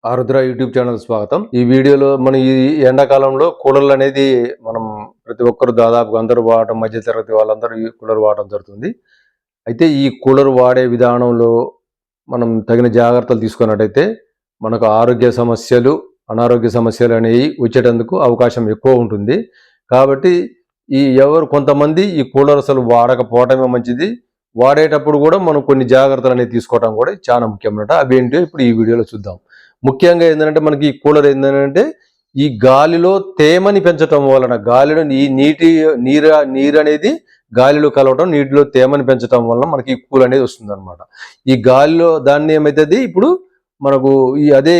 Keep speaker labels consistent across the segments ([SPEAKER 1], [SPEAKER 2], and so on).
[SPEAKER 1] ఆరుద్ర YouTube channel స్వాగతం. ఈ వీడియోలో మనం ఈ ఎండాకాలంలో కూలర్లు అనేది మనం ప్రతి ఒక్కరు దాదాపు అందరూ వాడటం, మధ్య తరగతి వాళ్ళందరూ ఈ కూలర్ వాడటం జరుగుతుంది. అయితే ఈ కూలర్ వాడే విధానంలో మనం తగిన జాగ్రత్తలు తీసుకున్నట్టయితే మనకు ఆరోగ్య సమస్యలు, అనారోగ్య సమస్యలు అనేవి వచ్చేటందుకు అవకాశం ఎక్కువ ఉంటుంది. కాబట్టి కొంతమంది ఈ కూలర్ అసలు వాడకపోవటమే మంచిది. వాడేటప్పుడు కూడా మనం కొన్ని జాగ్రత్తలు అనేవి తీసుకోవడం కూడా చాలా ముఖ్యమన్నమాట. అవి ఏంటో ఇప్పుడు ఈ వీడియోలో చూద్దాం. ముఖ్యంగా ఏంటంటే మనకి ఈ కూలర్ ఏంటంటే ఈ గాలిలో తేమని పెంచటం వలన గాలిలో నీరు అనేది గాలిలో కలవటం, నీటిలో తేమని పెంచటం వలన మనకి ఈ కూల్ అనేది వస్తుంది అనమాట. ఈ గాలిలో దాన్ని ఏమవుతుంది ఇప్పుడు మనకు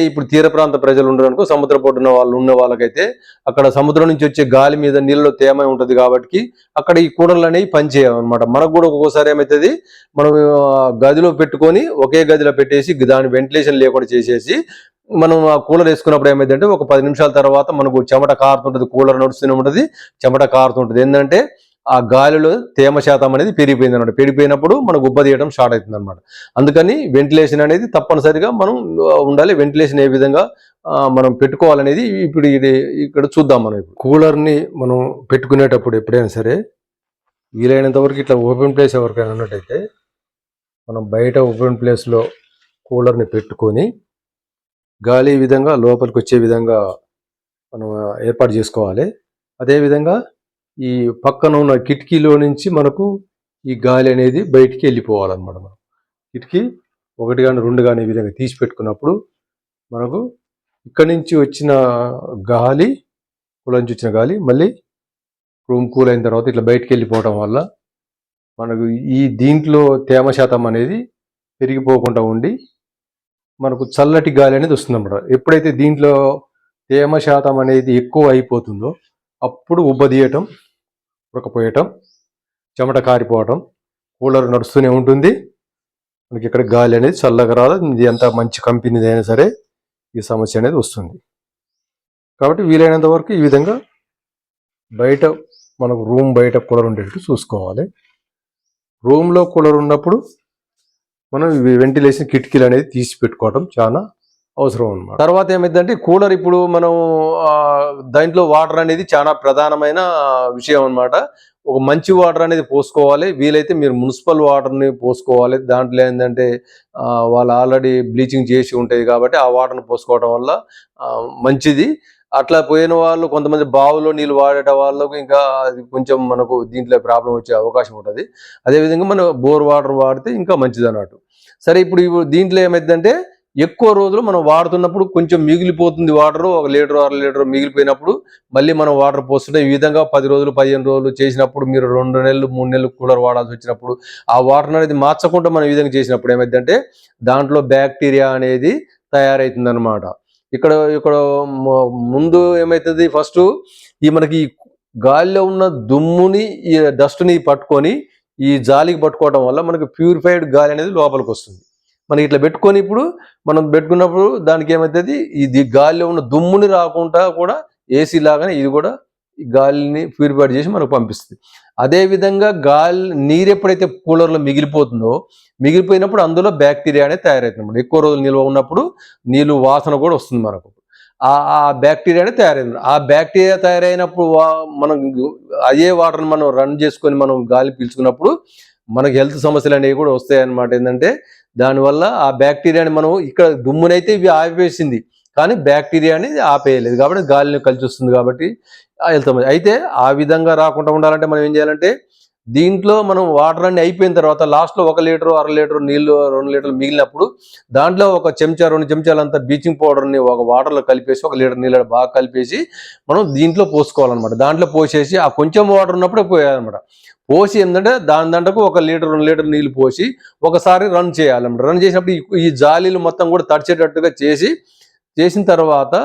[SPEAKER 1] ఇప్పుడు తీర ప్రాంత ప్రజలు ఉండరనుకో, సముద్ర పొడ్డున ఉన్న వాళ్ళకైతే అక్కడ సముద్రం నుంచి వచ్చే గాలి మీద నీళ్ళలో తేమ ఉంటుంది కాబట్టి అక్కడ ఈ కూలర్లు అనేవి పనిచేయమన్నమాట. మనకు కూడా ఒక్కొక్కసారి ఏమవుతుంది, మనం గదిలో పెట్టుకొని ఒకే గదిలో పెట్టేసి దాని వెంటిలేషన్ లేకుండా చేసేసి మనం ఆ కూలర్ వేసుకున్నప్పుడు ఏమైందంటే ఒక 10 నిమిషాల తర్వాత మనకు చెమట కారుతుంటుంది, కూలర్ నడుస్తూనే ఉంటుంది, చెమట కారుతుంటుంది. ఏంటంటే ఆ గాలిలో తేమ శాతం అనేది పెరిగిపోయింది అనమాట. పెరిగిపోయినప్పుడు మనకు ఉబ్బ తీయడం స్టార్ట్ అవుతుంది అనమాట. అందుకని వెంటిలేషన్ అనేది తప్పనిసరిగా మనం ఉండాలి. వెంటిలేషన్ ఏ విధంగా మనం పెట్టుకోవాలనేది ఇప్పుడు ఇక్కడ చూద్దాం. మనం ఇప్పుడు కూలర్ని మనం పెట్టుకునేటప్పుడు ఎప్పుడైనా సరే వీలైనంత వరకు ఇట్లా ఓపెన్ ప్లేస్ ఎవరికైనా ఉన్నట్టయితే మనం బయట ఓపెన్ ప్లేస్లో కూలర్ని పెట్టుకొని గాలి ఈ విధంగా లోపలికి వచ్చే విధంగా మనం ఏర్పాటు చేసుకోవాలి. అదేవిధంగా ఈ పక్కన ఉన్న కిటికీలో నుంచి మనకు ఈ గాలి అనేది బయటికి వెళ్ళిపోవాలన్నమాట. మనం కిటికీ 1 కానీ 2 కానీ ఈ విధంగా తీసి పెట్టుకున్నప్పుడు మనకు ఇక్కడి నుంచి వచ్చిన గాలి, కూలర్ నుంచి వచ్చిన గాలి మళ్ళీ రూమ్ కూల్ అయిన తర్వాత ఇట్లా బయటికి వెళ్ళిపోవడం వల్ల మనకు దీంట్లో తేమ శాతం అనేది పెరిగిపోకుండా ఉండి మనకు చల్లటి గాలి అనేది వస్తుంది అన్నమాట. ఎప్పుడైతే దీంట్లో తేమ శాతం అనేది ఎక్కువ అయిపోతుందో అప్పుడు ఉబ్బదీయటం, ఉడకపోయటం, చెమట కారిపోవటం, కూలర్ నడుస్తూనే ఉంటుంది. మనకి ఇక్కడ గాలి అనేది చల్లగా రాదు. ఇది ఎంత మంచి కంపెనీది అయినా సరే ఈ సమస్య అనేది వస్తుంది. కాబట్టి వీలైనంత వరకు ఈ విధంగా బయట మనకు రూమ్ బయట కూలర్ ఉండేటట్టు చూసుకోవాలి. రూమ్లో కూలర్ ఉన్నప్పుడు మనం వెంటిలేషన్ కిటికీలు అనేది తీసి పెట్టుకోవడం చాలా అవసరం అన్నమాట. తర్వాత ఏమైందంటే కూలర్ ఇప్పుడు మనం దాంట్లో వాటర్ అనేది చాలా ప్రధానమైన విషయం అన్నమాట. ఒక మంచి వాటర్ అనేది పోసుకోవాలి. వీలైతే మీరు మున్సిపల్ వాటర్ని పోసుకోవాలి. దాంట్లో ఏంటంటే వాళ్ళు ఆల్రెడీ బ్లీచింగ్ చేసి ఉంటాయి కాబట్టి ఆ వాటర్ని పోసుకోవడం వల్ల మంచిది. అట్లా పోయిన వాళ్ళు కొంతమంది బావులో నీళ్ళు వాడేట వాళ్ళకు ఇంకా అది కొంచెం మనకు దీంట్లో ప్రాబ్లం వచ్చే అవకాశం ఉంటుంది. అదేవిధంగా మనం బోర్ వాటర్ వాడితే ఇంకా మంచిది అన్నట్టు. సరే, ఇప్పుడు దీంట్లో ఏమైందంటే ఎక్కువ రోజులు మనం వాడుతున్నప్పుడు కొంచెం మిగిలిపోతుంది వాటర్, 1 లీటర్ 1/2 లీటర్ మిగిలిపోయినప్పుడు మళ్ళీ మనం వాటర్ పోస్తుంటే ఈ విధంగా 10 రోజులు 15 రోజులు చేసినప్పుడు మీరు 2 నెలలు 3 నెలలు కూలర్ వాడాల్సి వచ్చినప్పుడు ఆ వాటర్ అనేది మార్చకుండా మనం ఈ విధంగా చేసినప్పుడు ఏమైందంటే దాంట్లో బ్యాక్టీరియా అనేది తయారవుతుంది అనమాట. ఇక్కడ ముందు ఏమవుతుంది, ఫస్ట్ మనకి గాలిలో ఉన్న దుమ్ముని ఈ డస్ట్ని పట్టుకొని ఈ జాలికి పట్టుకోవడం వల్ల మనకి ప్యూరిఫైడ్ గాలి అనేది లోపలికి వస్తుంది. మనకి ఇట్లా పెట్టుకొని ఇప్పుడు మనం పెట్టుకున్నప్పుడు దానికి ఏమవుతుంది, ఇది గాలిలో ఉన్న దుమ్ముని రాకుండా కూడా ఏసీ లాగానే ఇది కూడా ఈ గాలిని ప్యూరిఫై చేసి మనకు పంపిస్తుంది. అదేవిధంగా నీరు ఎప్పుడైతే కూలర్లో మిగిలిపోయినప్పుడు అందులో బ్యాక్టీరియా అనేది తయారవుతుంది. ఎక్కువ రోజులు నిల్వ ఉన్నప్పుడు నీళ్ళు వాసన కూడా వస్తుంది మనకు. ఆ బ్యాక్టీరియా అనేది తయారైంది. ఆ బ్యాక్టీరియా తయారైనప్పుడు మనం అదే వాటర్ని మనం రన్ చేసుకొని మనం గాలి పీల్చుకున్నప్పుడు మనకి హెల్త్ సమస్యలు అనేవి కూడా వస్తాయి అన్నమాట. ఏంటంటే దానివల్ల ఆ బ్యాక్టీరియాని మనం ఇక్కడ దుమ్మునైతే ఇవి ఆపేసింది కానీ బ్యాక్టీరియా అనేది ఆపేయలేదు కాబట్టి గాలిని కలిసి వస్తుంది కాబట్టి హెల్త్ సమస్య. అయితే ఆ విధంగా రాకుండా ఉండాలంటే మనం ఏం చేయాలంటే దీంట్లో మనం వాటర్ అన్ని అయిపోయిన తర్వాత లాస్ట్లో 1 లీటర్ 1/2 లీటర్ నీళ్ళు 2 లీటర్లు మిగిలినప్పుడు దాంట్లో 1 చెంచా 2 చెంచాలంతా బ్లీచింగ్ పౌడర్ని ఒక వాటర్లో కలిపేసి 1 లీటర్ నీళ్ళు బాగా కలిపేసి మనం దీంట్లో పోసుకోవాలన్నమాట. దాంట్లో పోసేసి ఆ కొంచెం వాటర్ ఉన్నప్పుడే పోయాలన్నమాట. పోసి ఏంటంటే దాంట్లోకి 1 లీటర్ 2 లీటర్ నీళ్ళు పోసి ఒకసారి రన్ చేయాలన్నమాట. రన్ చేసినప్పుడు ఈ జాలీలు మొత్తం కూడా తడిచేటట్టుగా చేసిన తర్వాత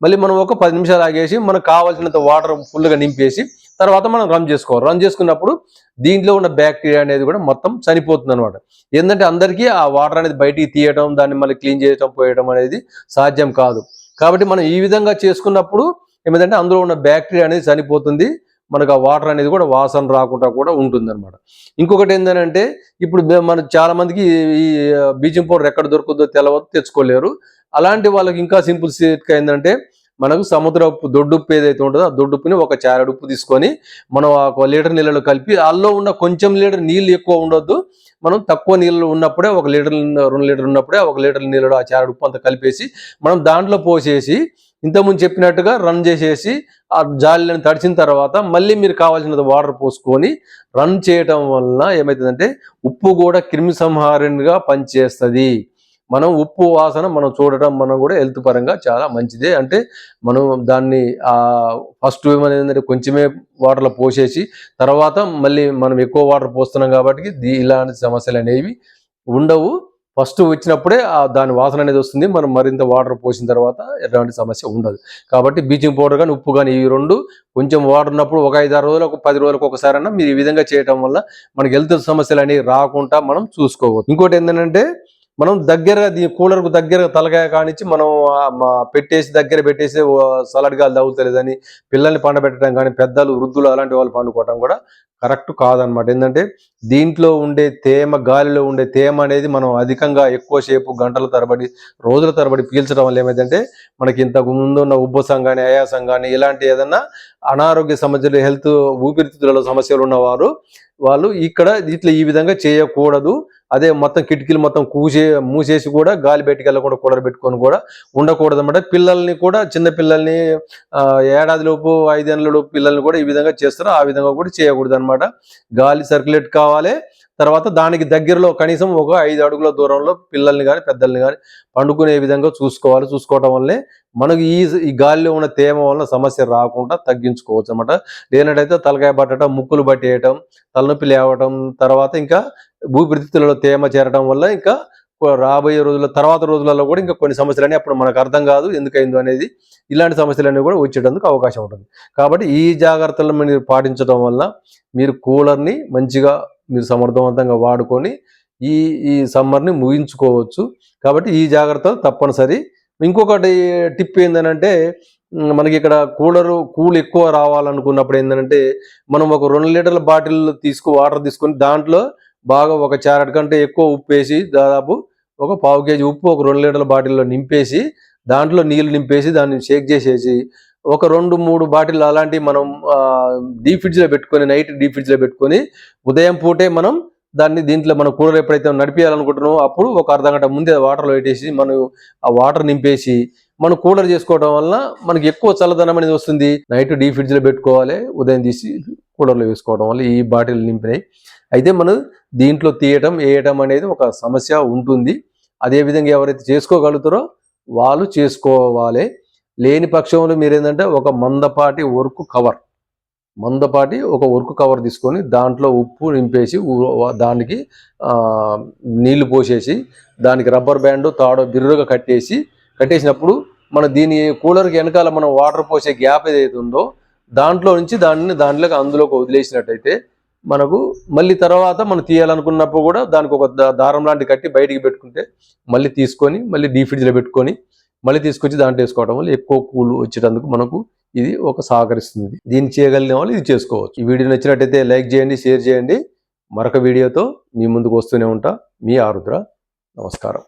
[SPEAKER 1] మళ్ళీ మనం ఒక 10 నిమిషాలు ఆగేసి మనకు కావాల్సినంత వాటర్ ఫుల్గా నింపేసి తర్వాత మనం రన్ చేసుకోవాలి. రన్ చేసుకున్నప్పుడు దీంట్లో ఉన్న బ్యాక్టీరియా అనేది కూడా మొత్తం చనిపోతుంది అనమాట. ఏంటంటే అందరికీ ఆ వాటర్ అనేది బయటికి తీయడం, దాన్ని మళ్ళీ క్లీన్ చేయడం పోయడం అనేది సాధ్యం కాదు. కాబట్టి మనం ఈ విధంగా చేసుకున్నప్పుడు ఏమిటంటే అందులో ఉన్న బ్యాక్టీరియా అనేది చనిపోతుంది. మనకు ఆ వాటర్ అనేది కూడా వాసన రాకుండా కూడా ఉంటుందన్నమాట. ఇంకొకటి ఏంటంటే ఇప్పుడు మన చాలా మందికి ఈ బ్లీచింగ్ పౌడర్ ఎక్కడ దొరుకుతుందో తెలవదు, తెచ్చుకోలేరు. అలాంటి వాళ్ళకి ఇంకా సింపుల్ చిట్కా ఏంటంటే మనకు సముద్ర ఉప్పు, దొడ్డుప్పు ఏదైతే ఉంటుందో ఆ దొడ్డుప్పుని ఒక చారెడు ఉప్పు తీసుకొని మనం 1 లీటర్ నీళ్ళలో కలిపి, అందులో ఉన్న కొంచెం లీటర్ నీళ్ళు ఎక్కువ ఉండొద్దు, మనం తక్కువ నీళ్ళు ఉన్నప్పుడే 1 లీటర్ 2 లీటర్ ఉన్నప్పుడే 1 లీటర్ నీళ్ళలో ఆ చారెడు ఉప్పు అంతా కలిపేసి మనం దాంట్లో పోసేసి ఇంతకుముందు చెప్పినట్టుగా రన్ చేసేసి ఆ జాలీలను తడిచిన తర్వాత మళ్ళీ మీరు కావాల్సినంత వాటర్ పోసుకొని రన్ చేయటం వలన ఏమవుతుందంటే ఉప్పు కూడా క్రిమి సంహారిణిగా పనిచేస్తుంది. మనం ఉప్పు వాసన మనం చూడటం మనం కూడా హెల్త్ పరంగా చాలా మంచిదే. అంటే మనం దాన్ని ఫస్ట్ ఏంటంటే కొంచెమే వాటర్లో పోసేసి తర్వాత మళ్ళీ మనం ఎక్కువ వాటర్ పోస్తున్నాం కాబట్టి ఇలాంటి సమస్యలు అనేవి ఉండవు. ఫస్ట్ వచ్చినప్పుడే దాని వాసన అనేది వస్తుంది. మనం మరింత వాటర్ పోసిన తర్వాత ఎలాంటి సమస్య ఉండదు. కాబట్టి బ్లీచింగ్ పౌడర్ కానీ ఉప్పు కానీ ఈ రెండు కొంచెం వాటర్ ఉన్నప్పుడు ఒక 5-6 రోజులకు 10 రోజులకు ఒకసారైనా మీరు ఈ విధంగా చేయటం వల్ల మనకి హెల్త్ సమస్యలు అనేవి రాకుండా మనం చూసుకోవచ్చు. ఇంకోటి ఏంటంటే మనం దగ్గరగా కూలర్కు దగ్గర తలకాయ కానించి మనం పెట్టేసి దగ్గర పెట్టేసి సలాడ్ గాలి తగులుతలేదని పిల్లల్ని పండబెట్టడం కానీ, పెద్దలు వృద్ధులు అలాంటి వాళ్ళు పండుకోవడం కూడా కరెక్ట్ కాదనమాట. ఏంటంటే దీంట్లో ఉండే తేమ, గాలిలో ఉండే తేమ అనేది మనం అధికంగా ఎక్కువసేపు గంటల తరబడి రోజుల తరబడి పీల్చడం వల్ల ఏమైందంటే మనకి ఇంతకు ముందు ఉన్న ఉబ్బసం కానీ, ఆయాసం కానీ ఇలాంటి ఏదన్నా అనారోగ్య సమస్యలు, హెల్త్ ఊపిరితిత్తులలో సమస్యలు ఉన్నవారు వాళ్ళు ఇట్లా ఈ విధంగా చేయకూడదు. అదే మొత్తం కిటికీలు మొత్తం మూసేసి కూడా గాలి బయటికి వెళ్ళకుండా కూలర్ పెట్టుకొని కూడా ఉండకూడదు అన్నమాట. పిల్లల్ని కూడా, చిన్న పిల్లల్ని ఏడాదిలోపు 5 ఏళ్ళలోపు పిల్లల్ని కూడా ఈ విధంగా చేస్తారు. ఆ విధంగా కూడా చేయకూడదు అనమాట. గాలి సర్క్యులేట్ కావాలి. తర్వాత దానికి దగ్గరలో కనీసం ఒక 5 అడుగుల దూరంలో పిల్లల్ని కానీ పెద్దల్ని కానీ పండుకునే విధంగా చూసుకోవాలి. చూసుకోవటం వల్లే మనకు ఈ గాలిలో ఉన్న తేమ వలన సమస్య రాకుండా తగ్గించుకోవచ్చు అనమాట. లేనట్టయితే తలకాయ పట్టడం, ముక్కులు పట్టేయటం, తలనొప్పి లేవటం, తర్వాత ఇంకా ఊపిరితిత్తులలో తేమ చేరడం వల్ల ఇంకా రాబోయే తర్వాత రోజులలో కూడా ఇంకా కొన్ని సమస్యలు అప్పుడు మనకు అర్థం కాదు ఎందుకైందో అనేది. ఇలాంటి సమస్యలన్నీ కూడా వచ్చేటందుకు అవకాశం ఉంటుంది. కాబట్టి ఈ జాగ్రత్తలను మీరు పాటించడం వల్ల మీరు కూలర్ని మంచిగా మీరు సమర్థవంతంగా వాడుకొని ఈ సమ్మర్ని ముగించుకోవచ్చు. కాబట్టి ఈ జాగ్రత్తలు తప్పనిసరి. ఇంకొకటి టిప్ ఏంటంటే మనకి ఇక్కడ కూల్ ఎక్కువ రావాలనుకున్నప్పుడు ఏంటంటే మనం ఒక 2 లీటర్ల బాటిల్ వాటర్ తీసుకొని దాంట్లో బాగా ఒక చారెడు కంటే ఎక్కువ ఉప్పు వేసి, దాదాపు ఒక 1/2 కేజీ ఉప్పు ఒక 2 లీటర్ల బాటిల్లో నింపేసి దాంట్లో నీళ్లు నింపేసి దాన్ని షేక్ చేసేసి ఒక 2-3 బాటిల్ అలాంటివి మనం డీప్ ఫ్రిడ్జ్లో పెట్టుకొని, నైట్ డీప్ ఫ్రిడ్జ్లో పెట్టుకొని ఉదయం పూటే మనం దీంట్లో మనం కూలర్ ఎప్పుడైతే నడిపేయాలనుకుంటున్నామో అప్పుడు ఒక అర్ధగంట ముందే వాటర్లో పెట్టేసి మనం ఆ వాటర్ నింపేసి మనం కూలర్ చేసుకోవడం వల్ల మనకి ఎక్కువ చల్లదనం అనేది వస్తుంది. నైట్ డీప్ ఫ్రిడ్జ్లో పెట్టుకోవాలి, ఉదయం తీసి కూలర్లో వేసుకోవడం వల్ల ఈ బాటిల్ నింపినాయి. అయితే మనం దీంట్లో వేయటం అనేది ఒక సమస్య ఉంటుంది. అదేవిధంగా ఎవరైతే చేసుకోగలుగుతారో వాళ్ళు చేసుకోవాలి. లేని పక్షంలో మీరు ఏంటంటే ఒక మందపాటి వర్క్ కవర్ తీసుకొని దాంట్లో ఉప్పు నింపేసి దానికి నీళ్లు పోసేసి దానికి రబ్బర్ బ్యాండ్ తాడో బిర్రుగా కట్టేసినప్పుడు మన దీని కూలర్కి వెనకాల మనం వాటర్ పోసే గ్యాప్ ఏదైతే ఉందో దాంట్లో నుంచి దాంట్లోకి అందులోకి వదిలేసినట్టయితే మనకు మళ్ళీ తర్వాత మనం తీయాలనుకున్నప్పుడు కూడా దానికి ఒక దారం లాంటి కట్టి బయటికి పెట్టుకుంటే మళ్ళీ తీసుకొని మళ్ళీ డీప్ ఫ్రిడ్జ్లో పెట్టుకొని మళ్ళీ తీసుకొచ్చి దాంట్లో వేసుకోవడం వల్ల ఎక్కువ కూల్ వచ్చేటందుకు మనకు ఇది ఒక సహకరిస్తుంది. దీన్ని చేయగలిగిన వాళ్ళు ఇది చేసుకోవచ్చు. ఈ వీడియో నచ్చినట్టయితే లైక్ చేయండి, షేర్ చేయండి. మరొక వీడియోతో మీ ముందుకు వస్తూనే ఉంటా. మీ ఆరుద్ర. నమస్కారం.